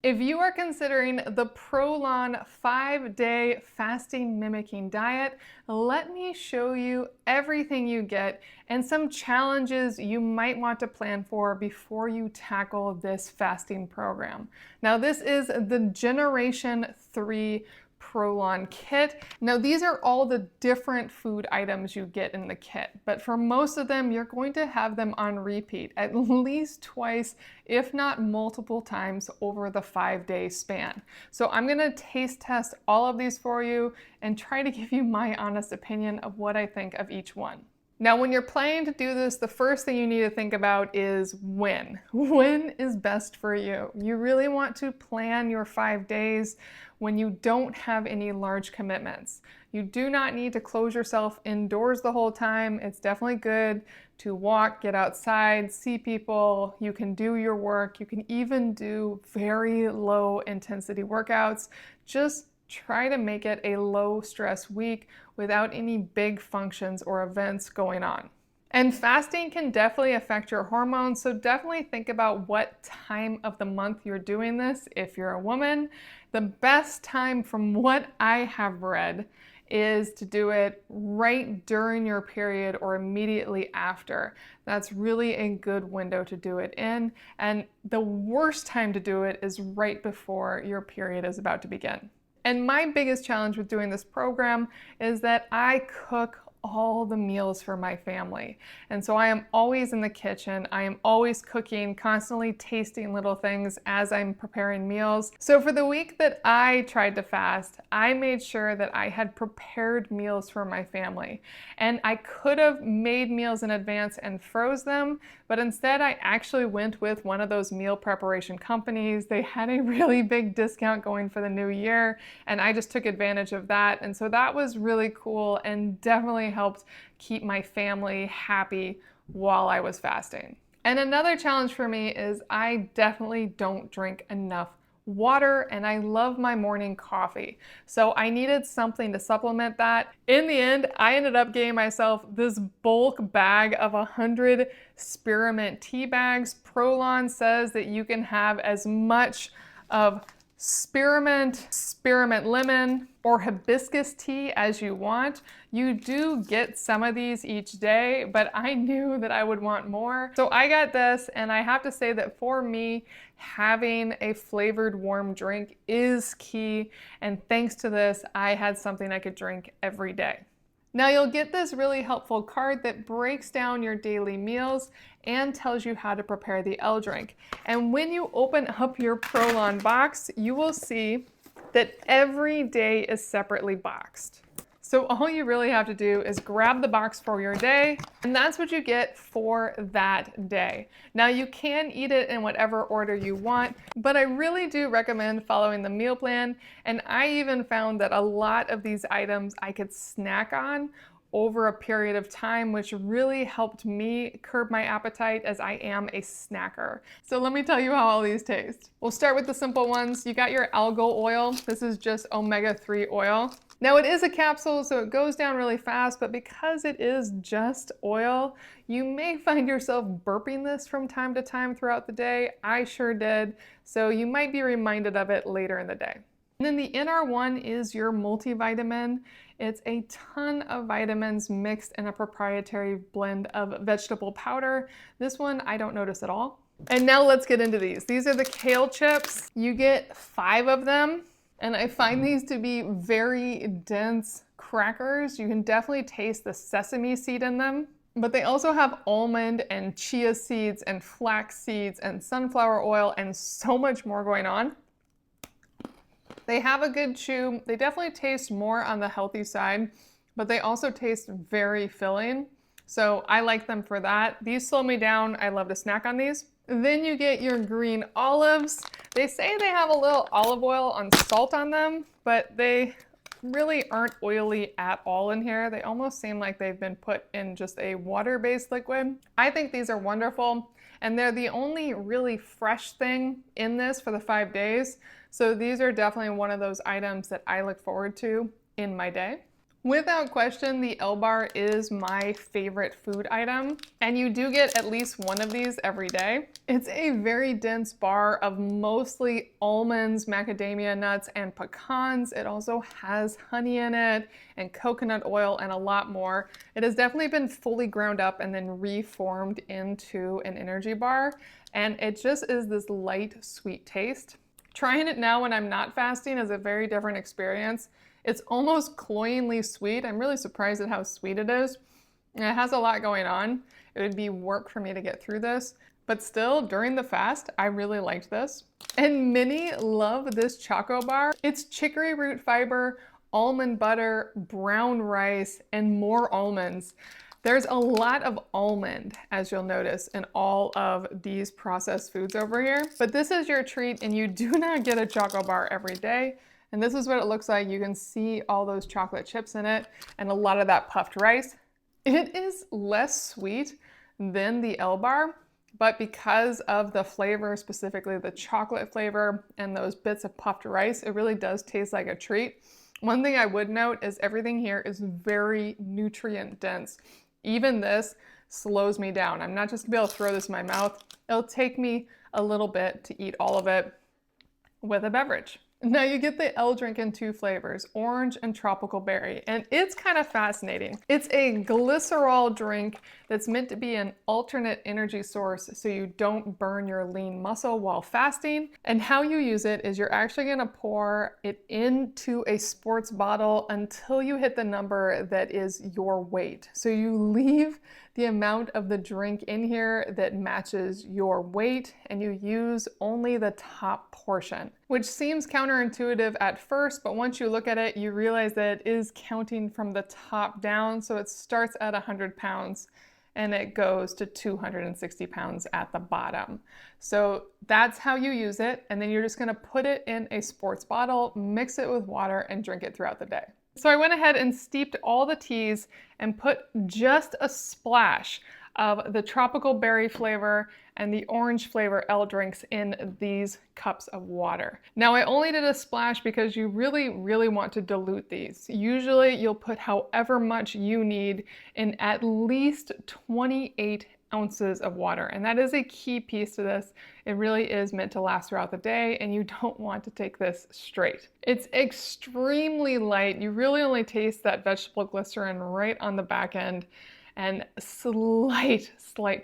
If you are considering the Prolon 5-day fasting mimicking diet, let me show you everything you get and some challenges you might want to plan for before you tackle this fasting program. Now, this is the Generation 3 Prolon kit. Now, these are all the different food items you get in the kit, but for most of them, you're going to have them on repeat at least twice, if not multiple times over the 5-day span. So I'm going to taste test all of these for you and try to give you my honest opinion of what I think of each one. Now, when you're planning to do this, the first thing you need to think about is when. When is best for you? You really want to plan your 5 days when you don't have any large commitments. You do not need to close yourself indoors the whole time. It's definitely good to walk, get outside, see people. You can do your work. You can even do very low intensity workouts. Just try to make it a low stress week without any big functions or events going on. And fasting can definitely affect your hormones, so definitely think about what time of the month you're doing this. If you're a woman, the best time from what I have read is to do it right during your period or immediately after. That's really a good window to do it in. And the worst time to do it is right before your period is about to begin. And my biggest challenge with doing this program is that I cook all the meals for my family. And so I am always in the kitchen. I am always cooking, constantly tasting little things as I'm preparing meals. So for the week that I tried to fast, I made sure that I had prepared meals for my family. And I could have made meals in advance and froze them, but instead I actually went with one of those meal preparation companies. They had a really big discount going for the new year, and I just took advantage of that. And so that was really cool and definitely helped keep my family happy while I was fasting. And another challenge for me is I definitely don't drink enough water, and I love my morning coffee. So I needed something to supplement that. In the end, I ended up getting myself this bulk bag of 100 spearmint tea bags. Prolon says that you can have as much of spearmint lemon, or hibiscus tea as you want. You do get some of these each day, but I knew that I would want more. So I got this, and I have to say that for me, having a flavored warm drink is key. And thanks to this, I had something I could drink every day. Now you'll get this really helpful card that breaks down your daily meals and tells you how to prepare the L drink. And when you open up your Prolon box, you will see that every day is separately boxed. So all you really have to do is grab the box for your day, and that's what you get for that day. Now you can eat it in whatever order you want, but I really do recommend following the meal plan. And I even found that a lot of these items I could snack on over a period of time, which really helped me curb my appetite as I am a snacker. So let me tell you how all these taste. We'll start with the simple ones. You got your algal oil. This is just omega-3 oil. Now it is a capsule, so it goes down really fast, but because it is just oil, you may find yourself burping this from time to time throughout the day. I sure did, so you might be reminded of it later in the day. And then the NR1 is your multivitamin. It's a ton of vitamins mixed in a proprietary blend of vegetable powder. This one I don't notice at all. And now let's get into these. These are the Kale Chips. You get 5 of them. And I find these to be very dense crackers. You can definitely taste the sesame seed in them, but they also have almond and chia seeds and flax seeds and sunflower oil and so much more going on. They have a good chew. They definitely taste more on the healthy side, but they also taste very filling. So I like them for that. These slow me down. I love to snack on these. Then you get your green olives. They say they have a little olive oil and salt on them, but they really aren't oily at all in here. They almost seem like they've been put in just a water-based liquid. I think these are wonderful, and they're the only really fresh thing in this for the 5 days. So these are definitely one of those items that I look forward to in my day. Without question, the L bar is my favorite food item, and you do get at least one of these every day. It's a very dense bar of mostly almonds, macadamia nuts, and pecans. It also has honey in it and coconut oil and a lot more. It has definitely been fully ground up and then reformed into an energy bar, and it just is this light, sweet taste. Trying it now when I'm not fasting is a very different experience. It's almost cloyingly sweet. I'm really surprised at how sweet it is. And it has a lot going on. It would be work for me to get through this. But still, during the fast, I really liked this. And many love this Choco Bar. It's chicory root fiber, almond butter, brown rice, and more almonds. There's a lot of almond, as you'll notice, in all of these processed foods over here. But this is your treat, and you do not get a Choco Bar every day. And this is what it looks like. You can see all those chocolate chips in it and a lot of that puffed rice. It is less sweet than the L bar, but because of the flavor, specifically the chocolate flavor and those bits of puffed rice, it really does taste like a treat. One thing I would note is everything here is very nutrient dense. Even this slows me down. I'm not just gonna be able to throw this in my mouth. It'll take me a little bit to eat all of it with a beverage. Now you get the L drink in two flavors, orange and tropical berry, and it's kind of fascinating. It's a glycerol drink that's meant to be an alternate energy source so you don't burn your lean muscle while fasting. And how you use it is you're actually going to pour it into a sports bottle until you hit the number that is your weight. So you leave the amount of the drink in here that matches your weight, and you use only the top portion, which seems counterintuitive at first, but once you look at it, you realize that it is counting from the top down. So it starts at 100 pounds and it goes to 260 pounds at the bottom. So that's how you use it. And then you're just gonna put it in a sports bottle, mix it with water, and drink it throughout the day. So I went ahead and steeped all the teas and put just a splash of the tropical berry flavor and the orange flavor L drinks in these cups of water. Now I only did a splash because you really want to dilute these. Usually you'll put however much you need in at least 28 ounces of water. And that is a key piece to this. It really is meant to last throughout the day, and you don't want to take this straight. It's extremely light. You really only taste that vegetable glycerin right on the back end, and slight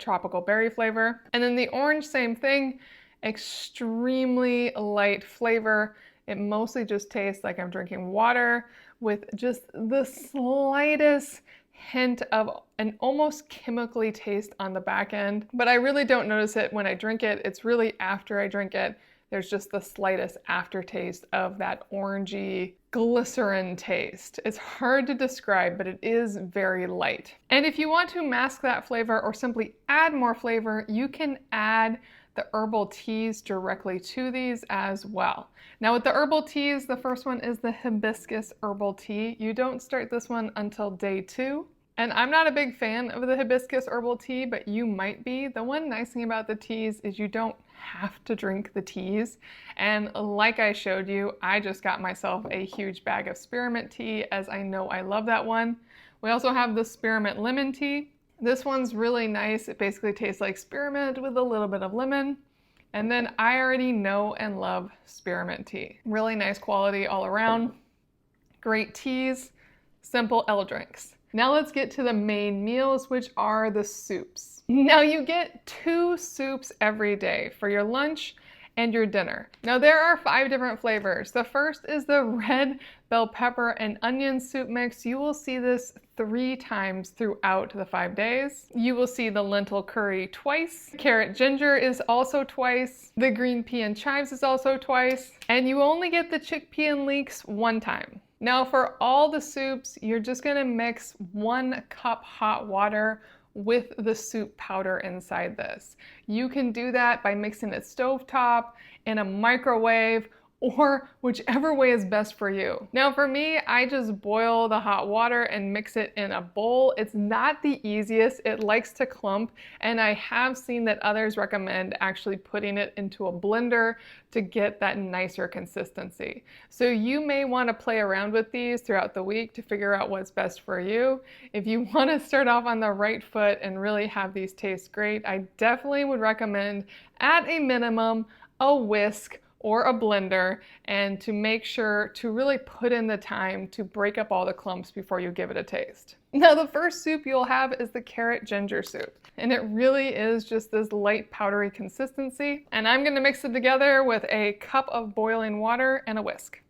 tropical berry flavor. And then the orange, same thing, extremely light flavor. It mostly just tastes like I'm drinking water with just the slightest hint of an almost chemically taste on the back end, but I really don't notice it when I drink it. It's really after I drink it, there's just the slightest aftertaste of that orangey glycerin taste. It's hard to describe, but it is very light. And if you want to mask that flavor or simply add more flavor, you can add the herbal teas directly to these as well. Now with the herbal teas, the first one is the hibiscus herbal tea. You don't start this one until day 2. And I'm not a big fan of the hibiscus herbal tea, but you might be. The one nice thing about the teas is you don't have to drink the teas. And like I showed you, I just got myself a huge bag of spearmint tea, as I know I love that one. We also have the spearmint lemon tea. This one's really nice. It basically tastes like spearmint with a little bit of lemon. And then I already know and love spearmint tea. Really nice quality all around. Great teas, simple L drinks. Now let's get to the main meals, which are the soups. Now you get 2 soups every day for your lunch and your dinner. Now there are 5 different flavors. The first is the red bell pepper and onion soup mix. You will see this 3 times throughout the 5 days. You will see the lentil curry twice. Carrot ginger is also twice. The green pea and chives is also twice. And you only get the chickpea and leeks 1 time. Now for all the soups, you're just gonna mix 1 cup hot water with the soup powder inside this. You can do that by mixing it stovetop, in a microwave, or whichever way is best for you. Now for me, I just boil the hot water and mix it in a bowl. It's not the easiest, it likes to clump, and I have seen that others recommend actually putting it into a blender to get that nicer consistency. So you may want to play around with these throughout the week to figure out what's best for you. If you want to start off on the right foot and really have these taste great, I definitely would recommend, at a minimum, a whisk or a blender, and to make sure to really put in the time to break up all the clumps before you give it a taste. Now the first soup you'll have is the carrot ginger soup, and it really is just this light powdery consistency, and I'm going to mix it together with a cup of boiling water and a whisk.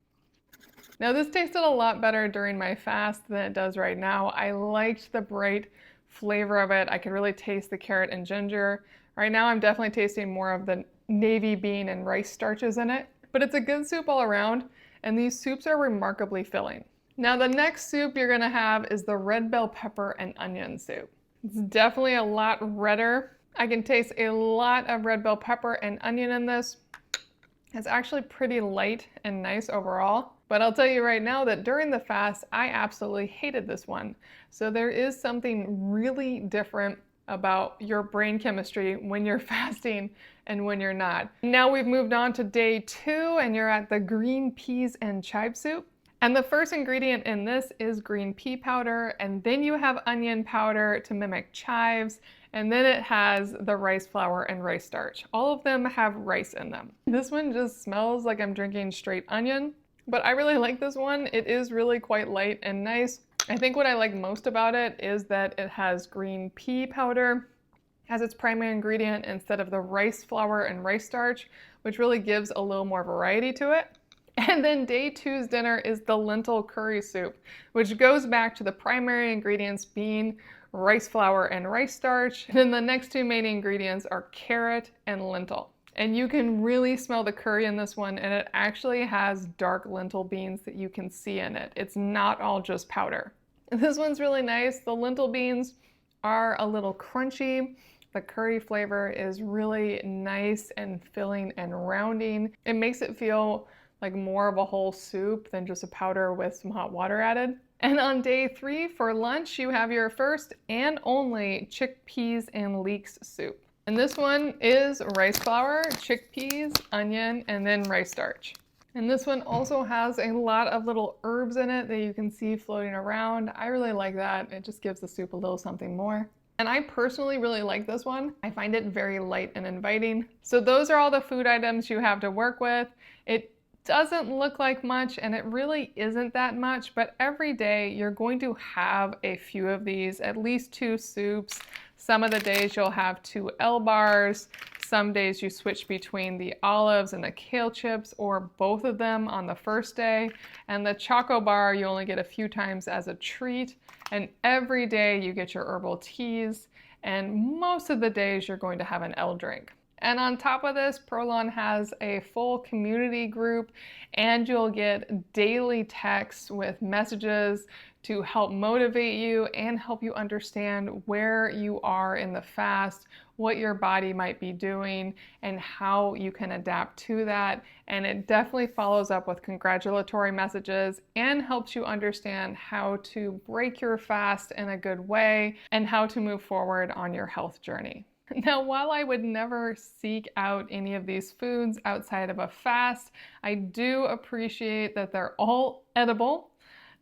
Now this tasted a lot better during my fast than it does right now. I liked the bright flavor of it. I could really taste the carrot and ginger. Right now I'm definitely tasting more of the navy bean and rice starches in it, but it's a good soup all around, and these soups are remarkably filling. Now the next soup you're gonna have is the red bell pepper and onion soup. It's definitely a lot redder. I can taste a lot of red bell pepper and onion in this. It's actually pretty light and nice overall, but I'll tell you right now that during the fast, I absolutely hated this one. So there is something really different about your brain chemistry when you're fasting and when you're not. Now we've moved on to day 2, and you're at the green peas and chive soup. And the first ingredient in this is green pea powder, and then you have onion powder to mimic chives, and then it has the rice flour and rice starch. All of them have rice in them. This one just smells like I'm drinking straight onion, but I really like this one. It is really quite light and nice. I think what I like most about it is that it has green pea powder as its primary ingredient instead of the rice flour and rice starch, which really gives a little more variety to it. And then day 2's dinner is the lentil curry soup, which goes back to the primary ingredients being rice flour and rice starch. And then the next 2 main ingredients are carrot and lentil. And you can really smell the curry in this one, and it actually has dark lentil beans that you can see in it. It's not all just powder. This one's really nice. The lentil beans are a little crunchy. The curry flavor is really nice and filling and rounding. It makes it feel like more of a whole soup than just a powder with some hot water added. And on day 3 for lunch, you have your first and only chickpeas and leeks soup. And this one is rice flour, chickpeas, onion, and then rice starch. And this one also has a lot of little herbs in it that you can see floating around. I really like that. It just gives the soup a little something more. And I personally really like this one. I find it very light and inviting. So those are all the food items you have to work with. It doesn't look like much, and it really isn't that much, but every day you're going to have a few of these, at least 2 soups. Some of the days you'll have 2 L bars. Some days you switch between the olives and the kale chips, or both of them on the first day. And the Choco Bar you only get a few times as a treat. And every day you get your herbal teas, and most of the days you're going to have an L drink. And on top of this, Prolon has a full community group, and you'll get daily texts with messages to help motivate you and help you understand where you are in the fast, what your body might be doing, and how you can adapt to that. And it definitely follows up with congratulatory messages and helps you understand how to break your fast in a good way and how to move forward on your health journey. Now, while I would never seek out any of these foods outside of a fast, I do appreciate that they're all edible.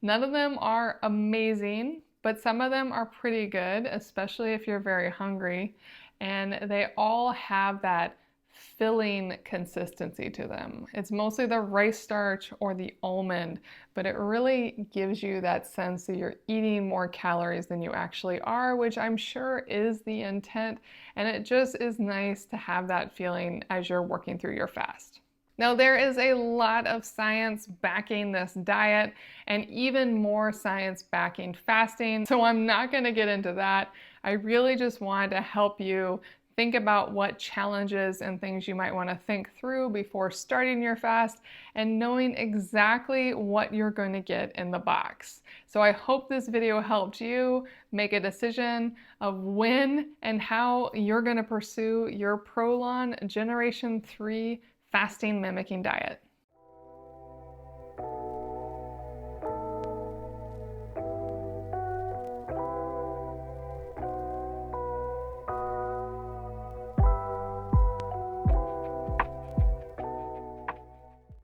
None of them are amazing, but some of them are pretty good, especially if you're very hungry. And they all have that filling consistency to them. It's mostly the rice starch or the almond, but it really gives you that sense that you're eating more calories than you actually are, which I'm sure is the intent. And it just is nice to have that feeling as you're working through your fast. Now, there is a lot of science backing this diet, and even more science backing fasting, so I'm not going to get into that. I really just wanted to help you think about what challenges and things you might want to think through before starting your fast and knowing exactly what you're going to get in the box. So I hope this video helped you make a decision of when and how you're going to pursue your Prolon Generation 3 fasting mimicking diet.